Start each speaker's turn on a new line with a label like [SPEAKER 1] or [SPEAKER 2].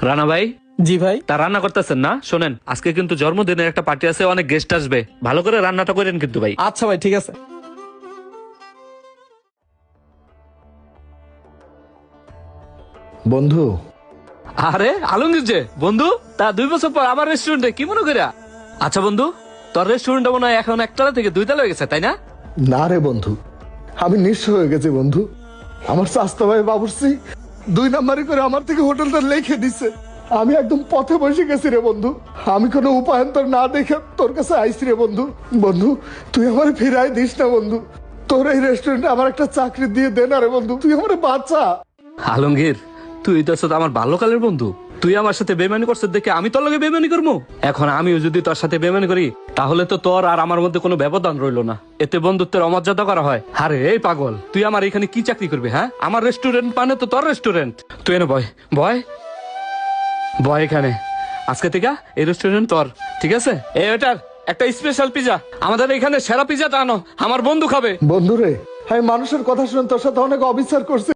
[SPEAKER 1] রানা ভাই,
[SPEAKER 2] জি ভাই।
[SPEAKER 1] তা রান্না করতেছেন না? শোনেন, আজকে কিন্তু জন্মদিনের একটা পার্টি আছে, অনেক গেস্ট আসবে, ভালো করে রান্নাটা করেন কিন্তু ভাই।
[SPEAKER 2] আচ্ছা ভাই, ঠিক আছে।
[SPEAKER 3] বন্ধু,
[SPEAKER 1] আরে আলমগীর যে বন্ধু, তা 2 বছর পর আমার রেস্টুরেন্টে কি মনে করিয়া? আচ্ছা বন্ধু, তোর রেস্টুরেন্টটা মনে হয় এখন একতলা থেকে 2 তলা হয়ে গেছে, তাই না?
[SPEAKER 3] না রে বন্ধু, আমি নিঃস্ব হয়ে গেছি বন্ধু। আমার স্বাস্থ্য ভাই বাবুর্চি 2 নাম্বারি করে আমার থেকে হোটেলটা লিখে দিছে। আমি একদম পথে বসে গেছি রে বন্ধু। আমি কোনো উপায়ন্তর না দেখে তোর কাছে আইছি রে বন্ধু। বন্ধু, তুই আমার ফিরাই দিস না বন্ধু। তোর এই রেস্টুরেন্টে আমার একটা চাকরি দিয়ে দে না রে বন্ধু, তুই আমার বাচ্চা।
[SPEAKER 1] আলমগীর, তুই তো আসলে আমার বাল্যকালের বন্ধু। তুই আমার সাথে বেমানি করছিস দেখে আমি তোর লগে বেমানি করবো? এখন আমিও যদি তোর সাথে বেমানি করি, তাহলে তো তোর আর আমার মধ্যে কোনো ব্যবধান রইলো না, এতে বন্ধুত্বের অমর্যাদা করা হয়। আরে এই পাগল, তুই আমার এখানে কি চাকরি করবি? হ্যাঁ, আমার রেস্টুরেন্ট মানে তো তোর রেস্টুরেন্ট। তুই এনে বয় বয় বয় এখানে। আজকে থেকে এই রেস্টুরেন্ট তোর, ঠিক আছে? এই ওটার একটা স্পেশাল পিজা, আমাদের এখানে সেরা পিজাটা আনো, আমার বন্ধু খাবে।
[SPEAKER 3] বন্ধু রে, আমি মানুষের কথা শুনে তোর সাথে অনেক অবিচার করছি।